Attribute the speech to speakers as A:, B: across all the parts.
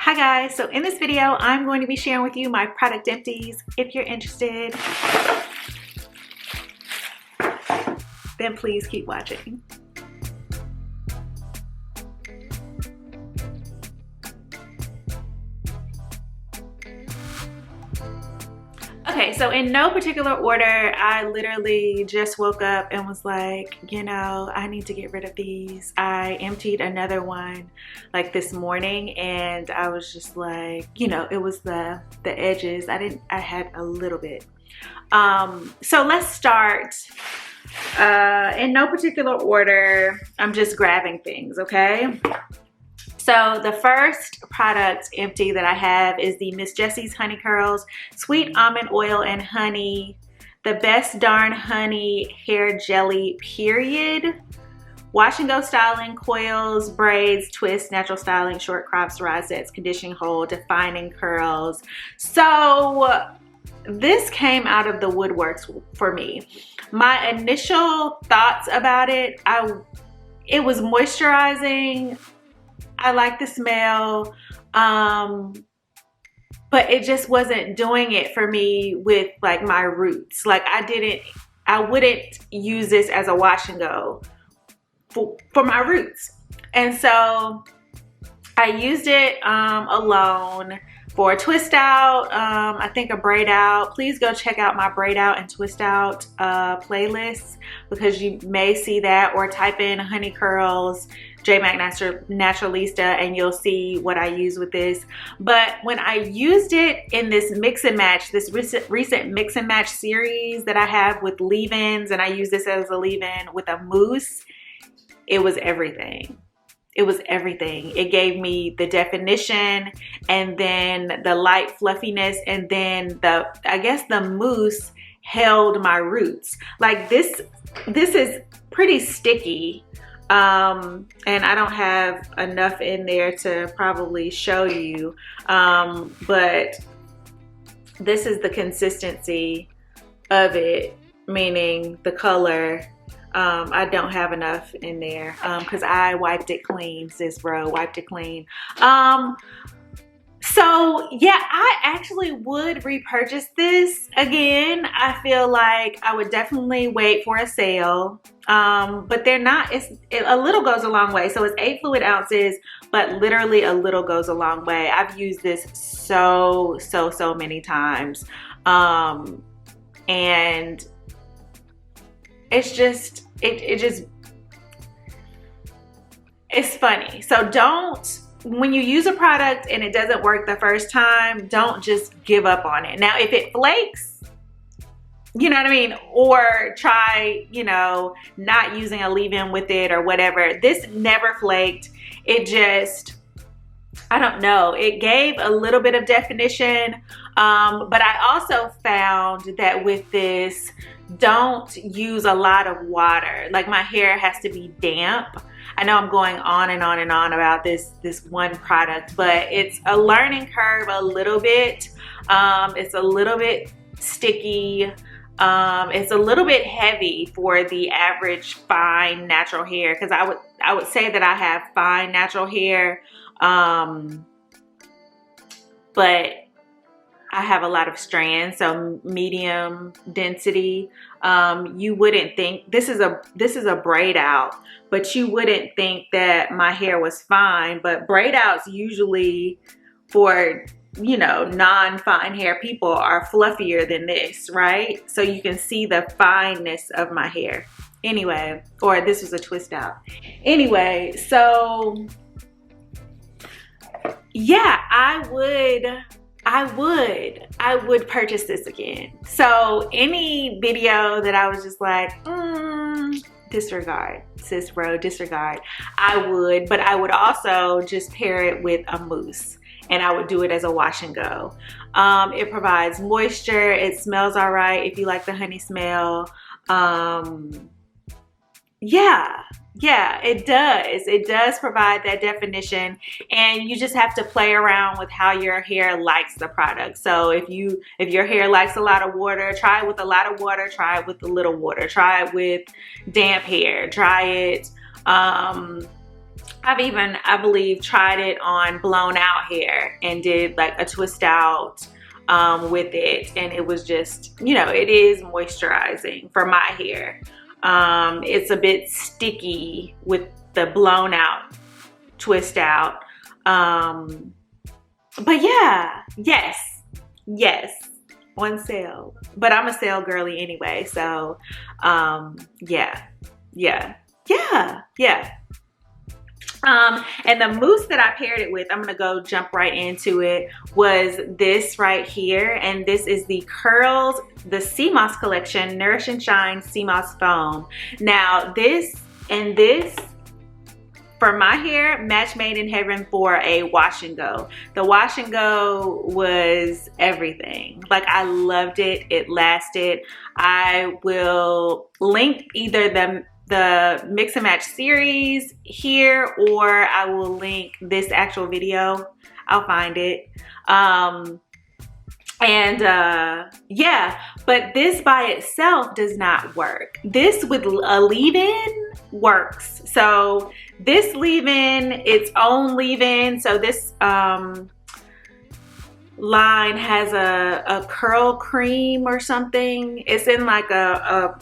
A: Hi guys, so in this video I'm going to be sharing with you my product empties. If you're interested, then please keep watching. Okay, so in no particular order, I literally just woke up and was like, you know, I need to get rid of these. I emptied another one like this morning and I was just like, you know, it was the edges. I had a little bit. So let's start in no particular order. I'm just grabbing things, okay? So the first product empty that I have is the Miss Jessie's Honey Curls, Sweet Almond Oil and Honey, the Best Darn Honey Hair Jelly, period. Wash and go styling, coils, braids, twists, natural styling, short crops, rosettes, conditioning hold, defining curls. So this came out of the woodworks for me. My initial thoughts about it, it was moisturizing. I like the smell, but it just wasn't doing it for me with like my roots. Like I wouldn't use this as a wash and go for my roots. And so I used it alone for a twist out, I think a braid out. Please go check out my braid out and twist out playlist because you may see that, or type in honey curls Naturalista and you'll see what I use with this. But when I used it in this mix and match, this recent mix and match series that I have with leave-ins, and I use this as a leave-in with a mousse, it was everything. It was everything. It gave me the definition and then the light fluffiness, and then I guess the mousse held my roots. Like this is pretty sticky. And I don't have enough in there to probably show you, but this is the consistency of it, meaning the color. I don't have enough in there because I wiped it clean, sis bro, wiped it clean. So yeah, I actually would repurchase this again. I feel like I would definitely wait for a sale, but they're not, a little goes a long way. So it's 8 fluid ounces, but literally a little goes a long way. I've used this so many times. And it's just, it's funny. So when you use a product and it doesn't work the first time, don't just give up on it. Now, if it flakes, you know what I mean? Or try, you know, not using a leave-in with it or whatever. This never flaked. It just, I don't know. It gave a little bit of definition. But I also found that with this, don't use a lot of water. Like my hair has to be damp. I know I'm going on and on and on about this one product, but it's a learning curve a little bit. It's a little bit sticky. It's a little bit heavy for the average fine natural hair, because I would say that I have fine natural hair, but I have a lot of strands, so medium density. You wouldn't think this is a braid out, but you wouldn't think that my hair was fine. But braid outs usually for, you know, non-fine hair people are fluffier than this, right? So you can see the fineness of my hair. Anyway, or this was a twist out. Anyway, so yeah, I would purchase this again. So any video that I was just like, disregard, sis bro, disregard, I would, but I would also just pair it with a mousse and I would do it as a wash and go. It provides moisture. It smells all right if you like the honey smell. Yeah, it does. It does provide that definition, and you just have to play around with how your hair likes the product. So if your hair likes a lot of water, try it with a lot of water, try it with a little water, try it with damp hair, try it I've even, I believe, tried it on blown out hair and did like a twist out with it, and it was just, you know, it is moisturizing for my hair. It's a bit sticky with the blown out twist out. But yeah, yes, on sale. But I'm a sale girly anyway, so yeah. And the mousse that I paired it with, I'm gonna jump right into it, was this right here. And this is the CMOS Collection Nourish and Shine CMOS Foam. Now this for my hair, match made in heaven for a wash and go. The wash and go was everything. Like, I loved it. It lasted. I will link either the mix and match series here, or I will link this actual video. I'll find it. Yeah, but this by itself does not work. This with a leave-in works. So this leave-in, its own leave-in. So this line has a curl cream or something. It's in like a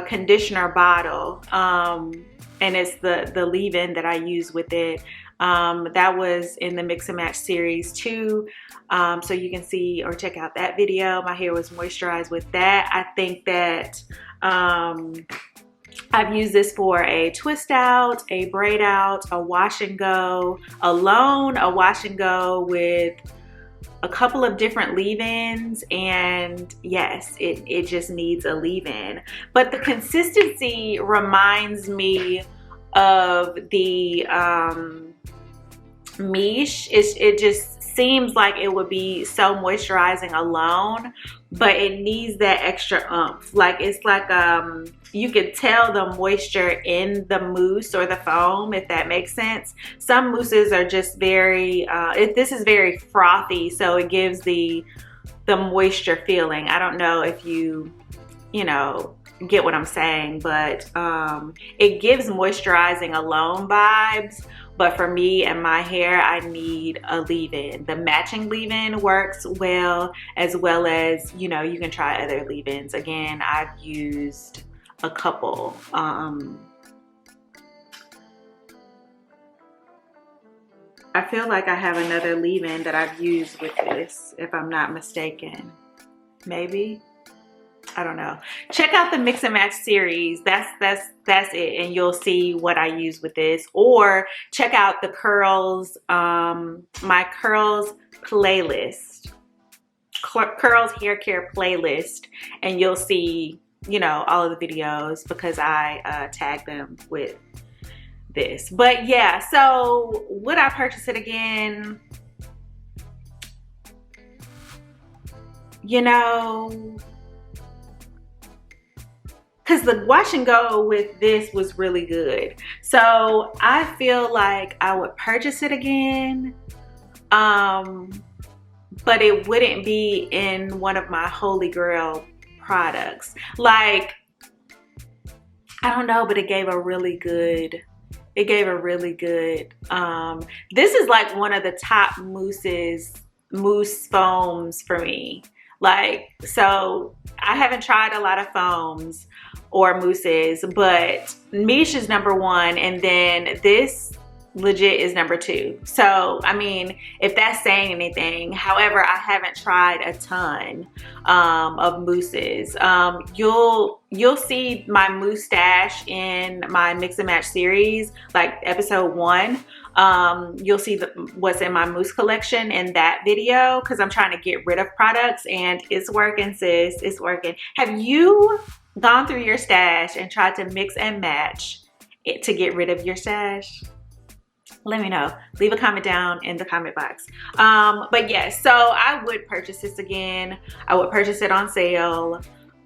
A: conditioner bottle, and it's the leave-in that I use with it. That was in the mix and match series too, so you can see or check out that video. My hair was moisturized with that. I think that I've used this for a twist out, a braid out, a wash and go alone, a wash and go with a couple of different leave-ins, and yes, it just needs a leave-in. But the consistency reminds me of the MICHE. It just seems like it would be so moisturizing alone, but it needs that extra oomph. Like, it's like you could tell the moisture in the mousse or the foam, if that makes sense. Some mousses are just very this is very frothy, so it gives the moisture feeling. I don't know if you know, get what I'm saying, but it gives moisturizing alone vibes. But for me and my hair, I need a leave-in. The matching leave-in works well as, you know, you can try other leave-ins. Again, I've used a couple. I feel like I have another leave-in that I've used with this, if I'm not mistaken. Maybe. I don't know. Check out the mix and match series. That's it, and you'll see what I use with this. Or check out the curls, my curls playlist, curls hair care playlist, and you'll see, you know, all of the videos, because I tag them with this. But yeah, so would I purchase it again? You know, because the wash and go with this was really good. So I feel like I would purchase it again, but it wouldn't be in one of my holy grail products. Like, I don't know, but it gave a really good, this is like one of the top mousse foams for me. Like, so I haven't tried a lot of foams or mousses, but MICHE is #1, and then this legit is #2. So, I mean, if that's saying anything. However, I haven't tried a ton of mousses. You'll see my mousse stash in my mix and match series, like episode 1. You'll see what's in my mousse collection in that video, because I'm trying to get rid of products, and it's working, sis. It's working. Have you gone through your stash and tried to mix and match it to get rid of your stash? Let me know. Leave a comment down in the comment box. But yes, so I would purchase this again. I would purchase it on sale.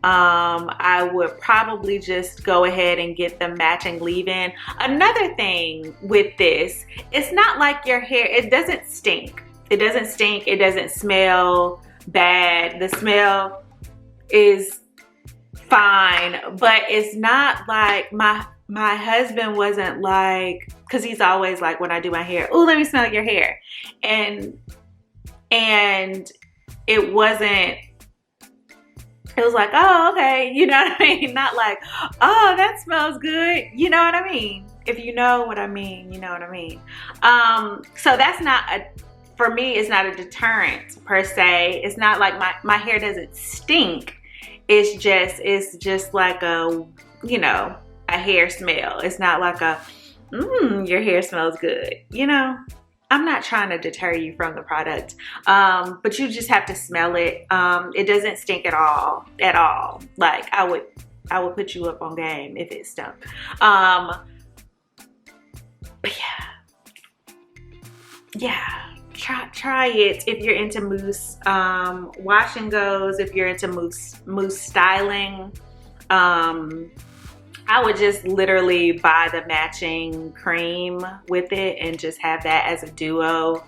A: I would probably just go ahead and get the matching leave-in. Another thing with this, it's not like your hair, it doesn't stink. It doesn't stink. It doesn't smell bad. The smell is fine, but it's not like my husband wasn't like, because he's always like, when I do my hair, oh, let me smell your hair. And it wasn't, it was like, oh, okay, you know what I mean? Not like, oh, that smells good. You know what I mean? If you know what I mean, you know what I mean. So that's not for me, it's not a deterrent per se. It's not like my hair doesn't stink. It's just like a, you know, a hair smell. It's not like a, your hair smells good, you know? I'm not trying to deter you from the product, but you just have to smell it. It doesn't stink at all. Like I would put you up on game if it stunk. But yeah, try it if you're into mousse wash and goes. If you're into mousse styling, I would just literally buy the matching cream with it and just have that as a duo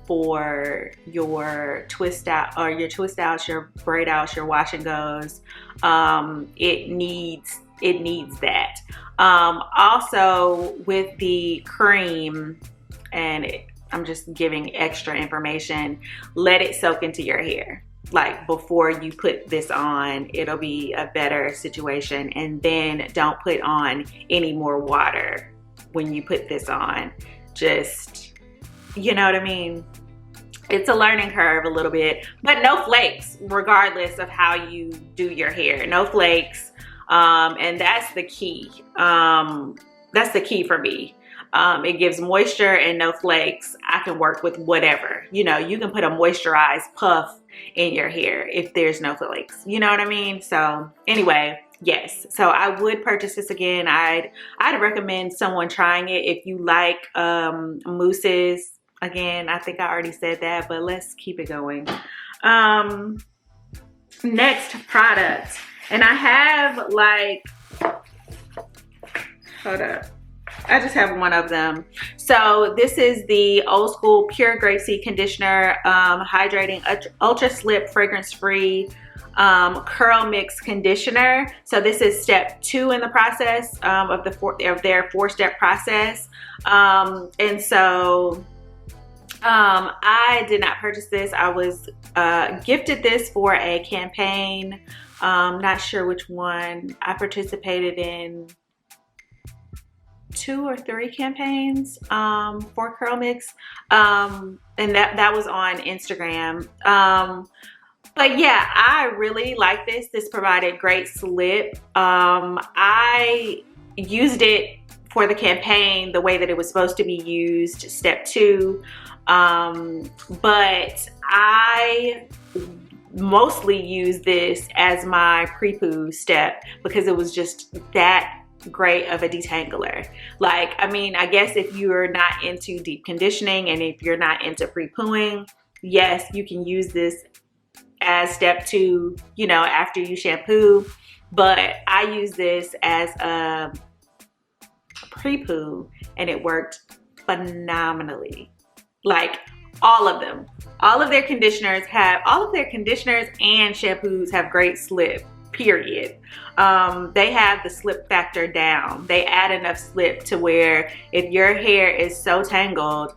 A: for your twist out or your twist outs, your braid outs, your wash and goes. It needs that. Also with the cream, and I'm just giving extra information, let it soak into your hair. Like before you put this on, it'll be a better situation. And then don't put on any more water when you put this on. Just, you know what I mean? It's a learning curve a little bit, but no flakes, regardless of how you do your hair. No flakes. And that's the key. That's the key for me. It gives moisture and no flakes. I can work with whatever. You know, you can put a moisturized puff in your hair if there's no flakes. You know what I mean? So anyway, yes. So I would purchase this again. I'd recommend someone trying it if you like mousses. Again, I think I already said that, but let's keep it going. Next product. And I have like, hold up. I just have one of them. So this is the Old School Pure Gracie Conditioner, Hydrating Ultra Slip Fragrance Free CurlMix Conditioner. So this is step 2 in the process of their 4-step process. And so I did not purchase this. I was gifted this for a campaign. Not sure which one. I participated in 2 or 3 campaigns for CurlMix, and that was on Instagram. But yeah, I really like this. This provided great slip. I used it for the campaign the way that it was supposed to be used, step 2. But I mostly use this as my pre-poo step because it was just that great of a detangler. Like, I mean, I guess if you're not into deep conditioning and if you're not into pre-pooing, yes, you can use this as step 2, you know, after you shampoo. But I use this as a pre-poo and it worked phenomenally. Like all of them. All of their conditioners and shampoos have great slip. Period. They have the slip factor down. They add enough slip to where if your hair is so tangled,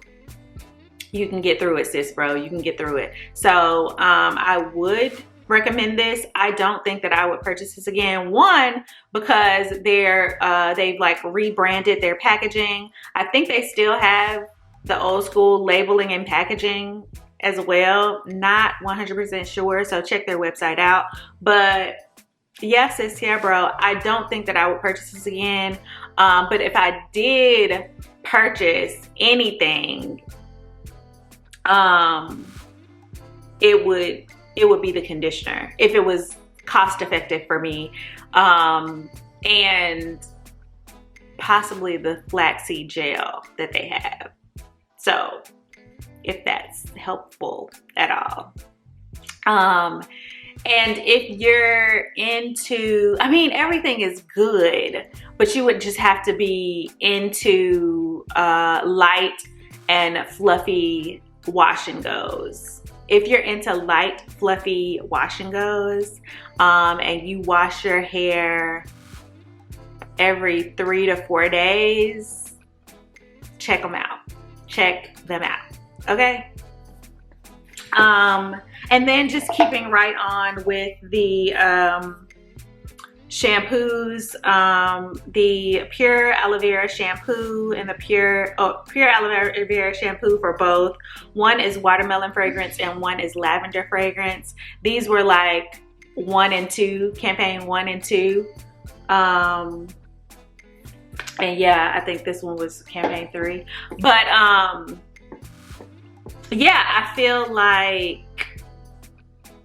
A: you can get through it, sis, bro. You can get through it. So I would recommend this. I don't think that I would purchase this again. One, because they've like rebranded their packaging. I think they still have the old school labeling and packaging as well. Not 100% sure, so check their website out. But yes, sis, yeah, bro, I don't think that I would purchase this again. But if I did purchase anything, it would be the conditioner if it was cost effective for me, and possibly the flaxseed gel that they have. So if that's helpful at all. And if you're into, I mean, everything is good, but you would just have to be into light and fluffy wash and goes. If you're into light, fluffy wash and goes, and you wash your hair every 3 to 4 days, check them out. Check them out, okay? And then just keeping right on with the shampoos, the pure aloe vera shampoo and the pure aloe vera shampoo for both. One is watermelon fragrance and one is lavender fragrance. These were like 1 and 2, campaign 1 and 2. And yeah, I think this one was campaign 3. But yeah, I feel like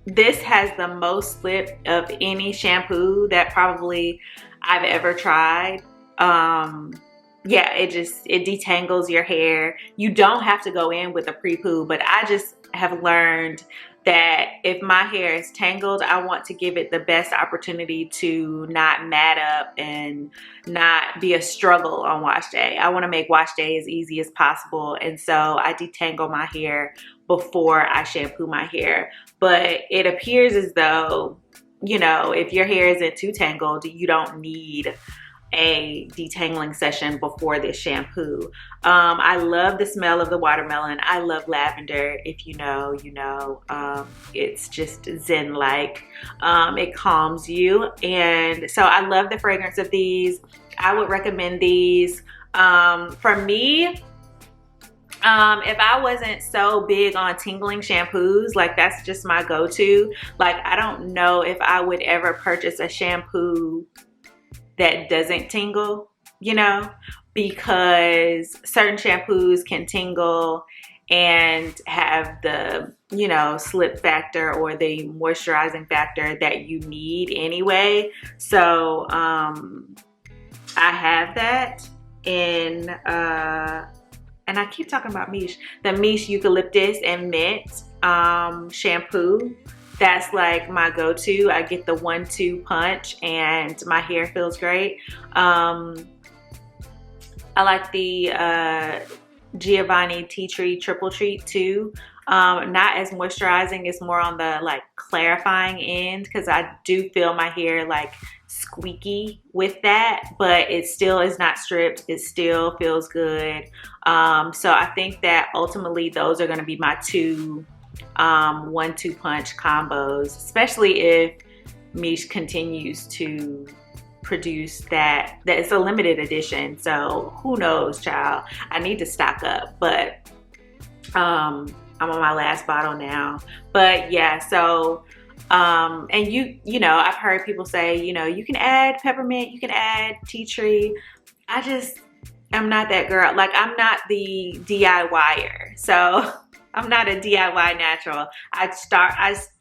A: this has the most slip of any shampoo that probably I've ever tried. Yeah, it detangles your hair. You don't have to go in with a pre-poo, but I just have learned that if my hair is tangled, I want to give it the best opportunity to not mat up and not be a struggle on wash day. I want to make wash day as easy as possible, and so I detangle my hair before I shampoo my hair. But it appears as though, you know, if your hair isn't too tangled, you don't need a detangling session before this shampoo. I love the smell of the watermelon. I love lavender. If you know, you know. It's just zen-like. It calms you. And so I love the fragrance of these. I would recommend these. For me, if I wasn't so big on tingling shampoos, like that's just my go-to. Like I don't know if I would ever purchase a shampoo that doesn't tingle, you know, because certain shampoos can tingle and have the, you know, slip factor or the moisturizing factor that you need anyway. So I have that in and I keep talking about MICHE, the MICHE eucalyptus and mint shampoo. That's like my go-to. I get the 1-2 punch and my hair feels great. I like the Giovanni Tea Tree Triple Treat too. Not as moisturizing, it's more on the like clarifying end because I do feel my hair like squeaky with that, but it still is not stripped. It still feels good. So I think that ultimately those are going to be my 2 1-2 punch combos, especially if MICHE continues to produce that it's a limited edition. So who knows, child? I need to stock up, but I'm on my last bottle now. But yeah, so and you know, I've heard people say, you know, you can add peppermint, you can add tea tree. I'm not that girl. Like I'm not the DIYer. So I'm not a DIY natural. I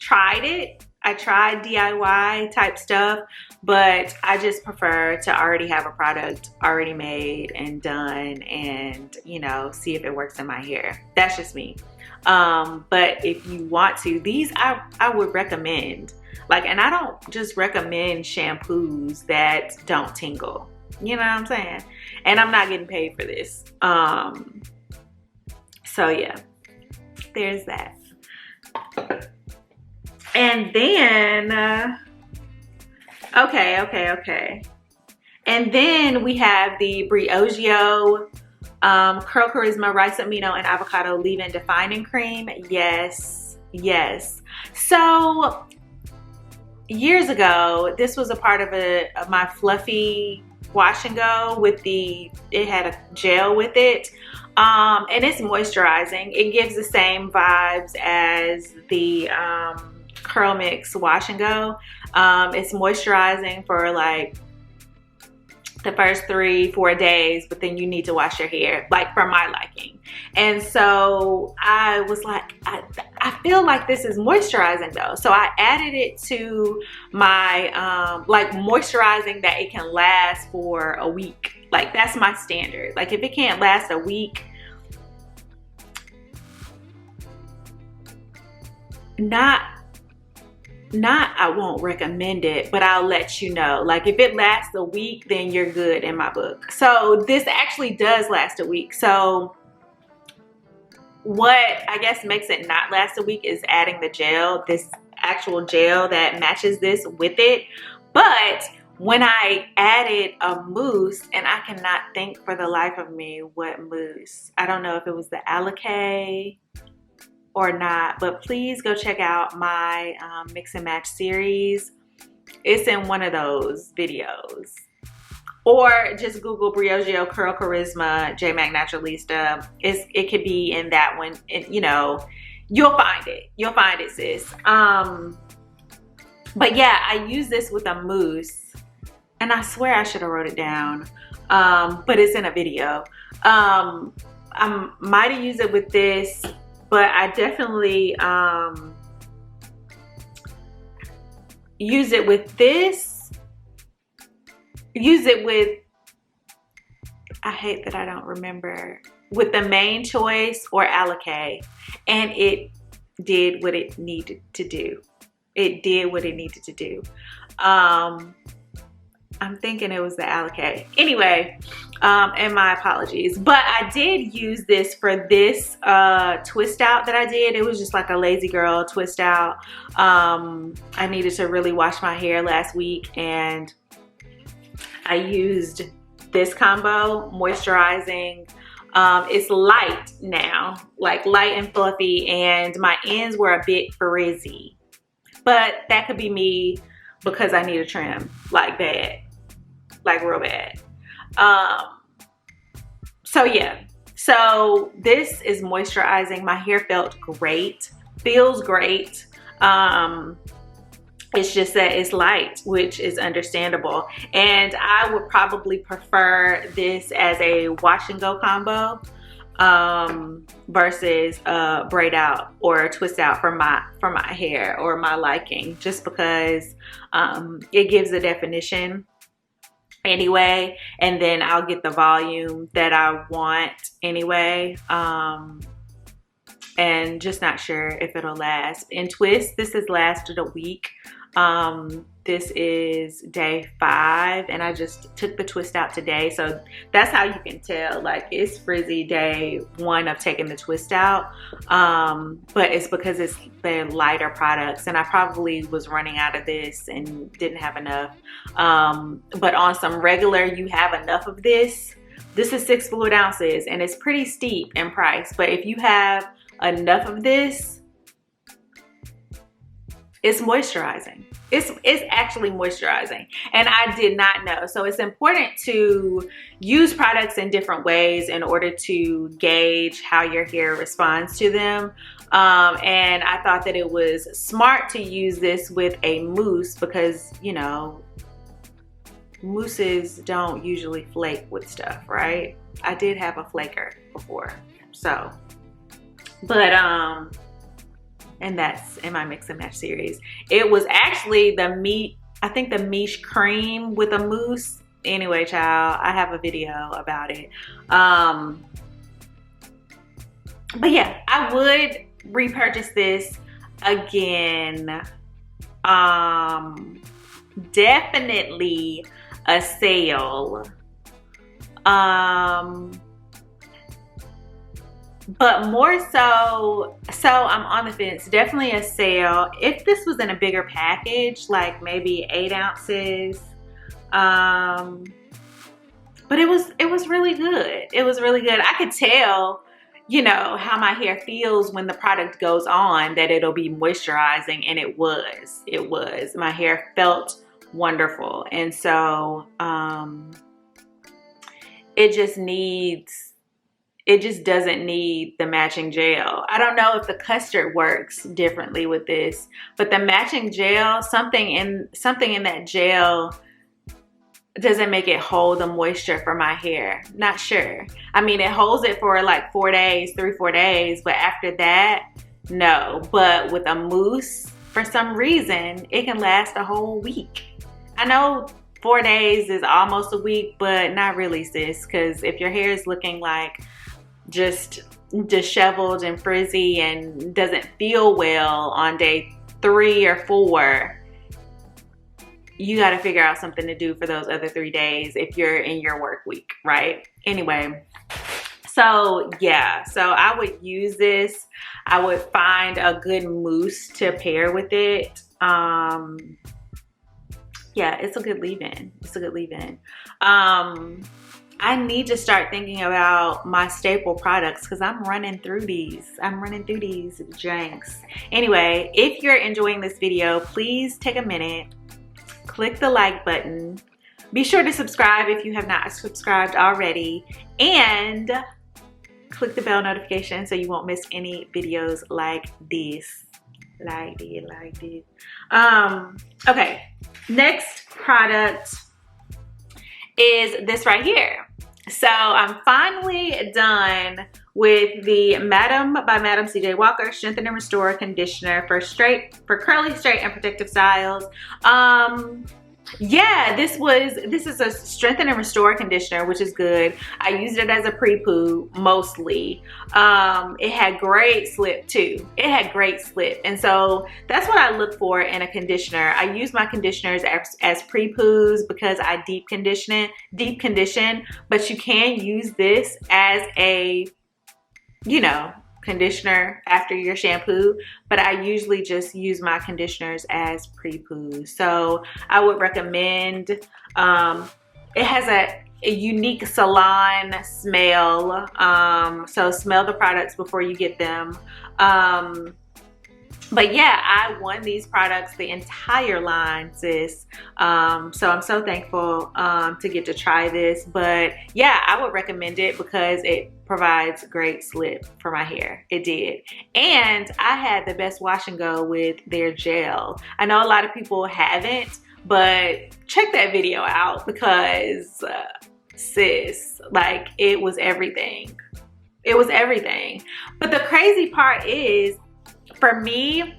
A: tried it. I tried DIY type stuff, but I just prefer to already have a product already made and done and, you know, see if it works in my hair. That's just me. But if you want to, these I would recommend. Like, and I don't just recommend shampoos that don't tingle. You know what I'm saying? And I'm not getting paid for this. So yeah. There's that. And then okay. And then we have the Briogeo Curl Charisma Rice Amino and Avocado Leave-In Defining Cream. Yes. So years ago, this was a part of my fluffy wash and go with it had a gel with it. And it's moisturizing. It gives the same vibes as the CurlMix Wash and Go. It's moisturizing for like the first 3-4 days, but then you need to wash your hair, like for my liking. And so I was like, I feel like this is moisturizing though. So I added it to my like moisturizing that it can last for a week. Like that's my standard. Like if it can't last a week, I won't recommend it, but I'll let you know. Like if it lasts a week, then you're good in my book. So this actually does last a week. So what I guess makes it not last a week is adding the gel, this actual gel that matches this with it. But when I added a mousse, and I cannot think for the life of me what mousse. I don't know if it was the Alikay or not, but please go check out my mix and match series. It's in one of those videos. Or just Google Briogeo Curl Charisma J Mac Naturalista. It could be in that one. You know, you'll find it. You'll find it, sis. But yeah, I use this with a mousse. And I swear I should have wrote it down, but it's in a video. I might have used it with this, but I definitely use it with this. Use it with, I hate that I don't remember, with the Main Choice or Alikay, and it did what it needed to do. It did what it needed to do. I'm thinking it was the Alikay. Anyway, and my apologies. But I did use this for this twist out that I did. It was just like a lazy girl twist out. I needed to really wash my hair last week, and I used this combo, moisturizing. It's light now, like light and fluffy, and my ends were a bit frizzy. But that could be me because I need a trim, like bad. Like real bad. So yeah, so this is moisturizing. My hair felt great, feels great. It's just that it's light, which is understandable. And I would probably prefer this as a wash and go combo versus braid out or twist out for my hair or my liking, just because it gives a definition anyway, and then I'll get the volume that I want anyway, and just not sure if it'll last. In twist, this has lasted a week. This is day 5, and I just took the twist out today, so that's how you can tell, like, it's frizzy day 1 of taking the twist out. But it's because it's the lighter products, and I probably was running out of this and didn't have enough. But on some regular, you have enough of this. This is 6 fluid ounces, and it's pretty steep in price, but if you have enough of this, it's moisturizing. It's actually moisturizing, and I did not know. So it's important to use products in different ways in order to gauge how your hair responds to them. And I thought that it was smart to use this with a mousse because, you know, mousses don't usually flake with stuff, right? I did have a flaker before, so, but and that's in my mix and match series. It was actually the I think the MICHE cream with a mousse. Anyway, child, I have a video about it. But yeah, I would repurchase this again. Definitely a sale. But more so I'm on the fence. Definitely a sale. If this was in a bigger package, like maybe 8 ounces, but it was really good. It was really good. I could tell, you know, how my hair feels when the product goes on, that it'll be moisturizing, and it was. My hair felt wonderful, and so it just doesn't need the matching gel. I don't know if the custard works differently with this, but the matching gel, something in that gel doesn't make it hold the moisture for my hair. Not sure. I mean, it holds it for like 4 days, 3-4 days, but after that, no. But with a mousse, for some reason, it can last a whole week. I know 4 days is almost a week, but not really, sis, because if your hair is looking like just disheveled and frizzy and doesn't feel well on day 3 or 4, you got to figure out something to do for those other 3 days if you're in your work week, right? Anyway, so yeah, so I would use this. I would find a good mousse to pair with it. yeah, it's a good leave-in. It's a good leave-in. I need to start thinking about my staple products because I'm running through these. I'm running through these janks. Anyway, if you're enjoying this video, please take a minute, click the like button. Be sure to subscribe if you have not subscribed already, and click the bell notification so you won't miss any videos like this. Okay, next product is this right here. So I'm finally done with the Madam by Madam CJ Walker Strengthen and Restore Conditioner for curly, straight, and protective styles. Yeah, this is a strengthen and restore conditioner, which is good. I used it as a pre-poo mostly. It had great slip too. It had great slip, and so that's what I look for in a conditioner. I use my conditioners as pre-poos because I deep condition, but you can use this as a, you know, conditioner after your shampoo, but I usually just use my conditioners as pre-poos. So I would recommend, it has a unique salon smell, so smell the products before you get them. But yeah, I won these products, the entire line, sis. So I'm so thankful to get to try this. But yeah, I would recommend it because it provides great slip for my hair. It did. And I had the best wash and go with their gel. I know a lot of people haven't, but check that video out because sis, like, it was everything. It was everything. But the crazy part is, for me,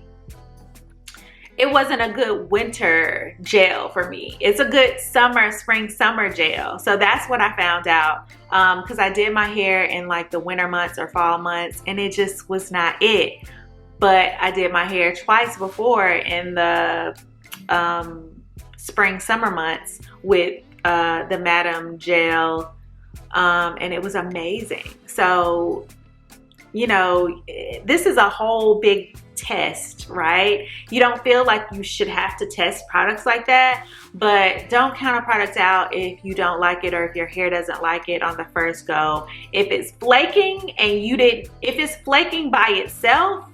A: it wasn't a good winter gel for me. It's a good spring, summer gel. So that's what I found out, because I did my hair in like the winter months or fall months, and it just was not it. But I did my hair twice before in the spring, summer months with the Madam gel, and it was amazing. So, you know, this is a whole big test, right? You don't feel like you should have to test products like that, but don't count a product out if you don't like it or if your hair doesn't like it on the first go. If it's flaking and if it's flaking by itself,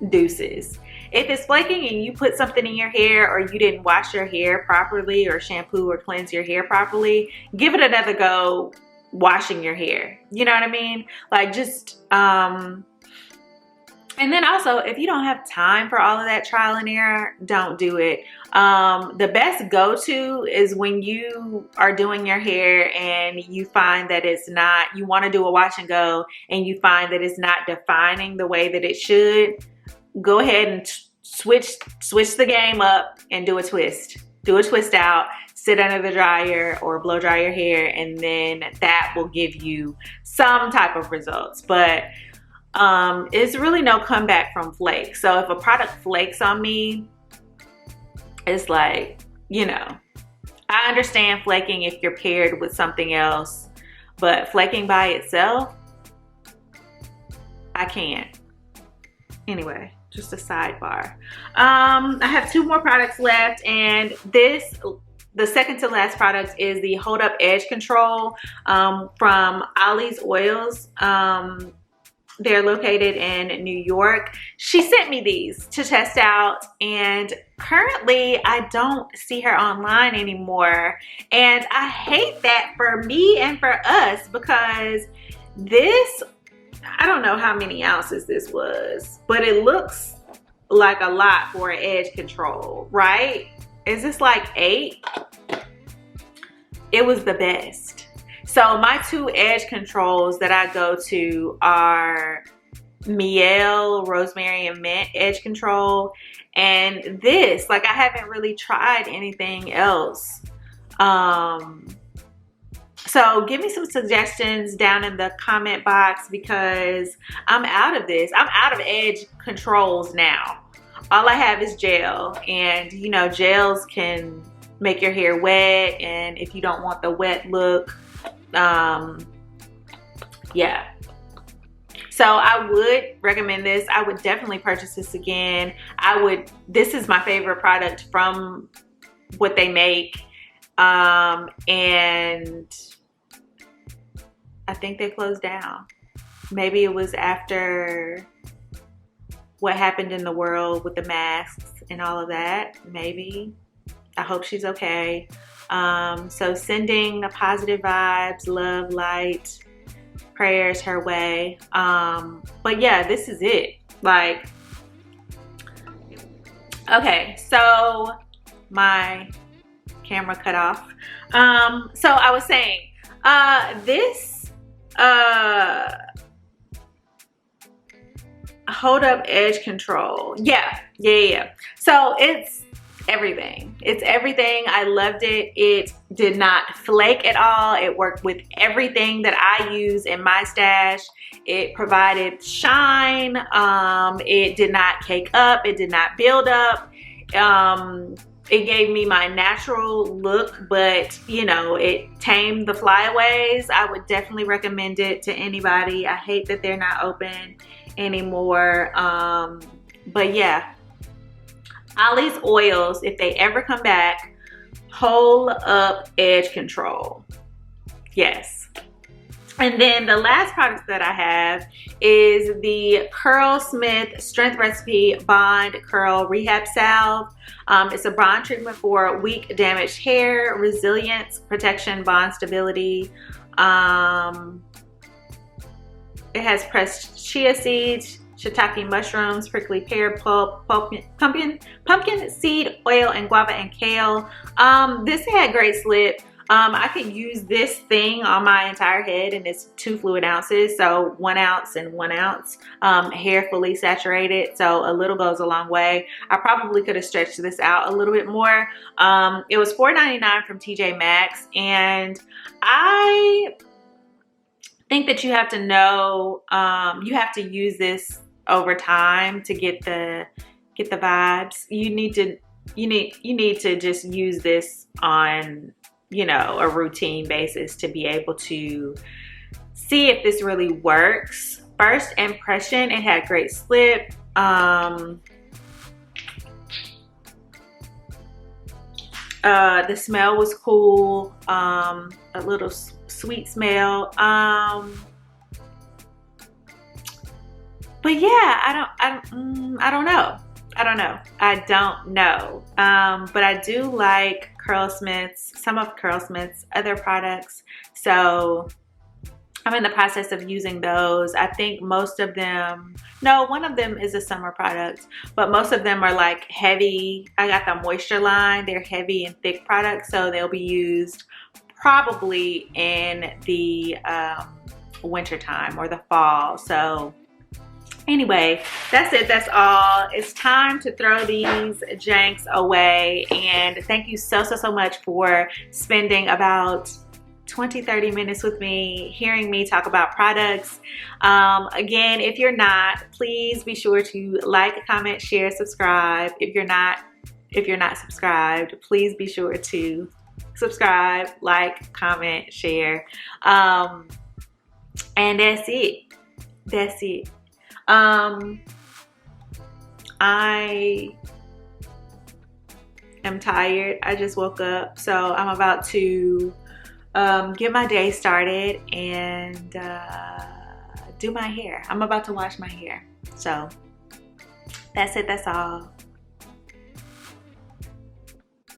A: deuces. If it's flaking and you put something in your hair or you didn't wash your hair properly or shampoo or cleanse your hair properly, give it another go washing your hair. You know what I mean? Like, just and then also, if you don't have time for all of that trial and error, don't do it. The best go-to is when you are doing your hair and you find that it's not, you want to do a wash and go and you find that it's not defining the way that it should, go ahead and switch the game up and do a twist. Do a twist out, sit under the dryer or blow dry your hair, and then that will give you some type of results. But it's really no comeback from flakes. So if a product flakes on me, it's like, you know, I understand flaking if you're paired with something else, but flaking by itself, I can't. Anyway, just a sidebar. I have 2 more products left, and the second to last product is the Hold Up Edge Control from Ollies Oils. They're located in New York. She sent me these to test out, and currently I don't see her online anymore. And I hate that for me and for us, because this, I don't know how many ounces this was, but it looks like a lot for an edge control, right? Is this like 8? It was the best. So my 2 edge controls that I go to are Mielle Rosemary and Mint Edge Control, and this, like, I haven't really tried anything else. So give me some suggestions down in the comment box, because I'm out of this. I'm out of edge controls now. All I have is gel, and you know, gels can make your hair wet, and if you don't want the wet look, yeah. So I would recommend this. I would definitely purchase this again. This is my favorite product from what they make. And I think they closed down. Maybe it was after what happened in the world with the masks and all of that. Maybe. I hope she's okay. So sending the positive vibes, love, light, prayers her way. But yeah, this is it. Like, okay, so my camera cut off. So I was saying, this hold up edge control. Yeah. So it's everything. It's everything. I loved it. It did not flake at all. It worked with everything that I use in my stash. It provided shine. It did not cake up. It did not build up. It gave me my natural look, but you know, it tamed the flyaways. I would definitely recommend it to anybody. I hate that they're not open anymore. But yeah, Ollies oils, if they ever come back, hold up edge control. Yes. And then the last product that I have is the CurlSmith Strength Recipe Bond Curl Rehab Salve. It's a bond treatment for weak, damaged hair, resilience, protection, bond stability. It has pressed chia seeds, shiitake mushrooms, prickly pear pulp, pumpkin seed oil, and guava and kale. This had great slip. I could use this thing on my entire head, and it's 2 fluid ounces, so 1 ounce and 1 ounce. Hair fully saturated, so a little goes a long way. I probably could have stretched this out a little bit more. It was $4.99 from TJ Maxx, and I think that you have to know, you have to use this over time to get the vibes. You need to just use this on, you know, a routine basis to be able to see if this really works. First impression, it had great slip. The smell was cool. A little sweet smell. But yeah, I don't know. But I do like some of CurlSmith's other products. So I'm in the process of using those. I think most of them, no, one of them is a summer product, but most of them are like heavy. I got the moisture line. They're heavy and thick products, so they'll be used probably in the winter time or the fall. So anyway, that's it. That's all. It's time to throw these janks away. And thank you so much for spending about 20-30 minutes with me, hearing me talk about products. Again, if you're not, please be sure to like, comment, share, subscribe. If you're not subscribed, please be sure to subscribe, like, comment, share. And that's it. That's it. I am tired. I just woke up, so I'm about to get my day started and do my hair. I'm about to wash my hair. So that's it. That's all.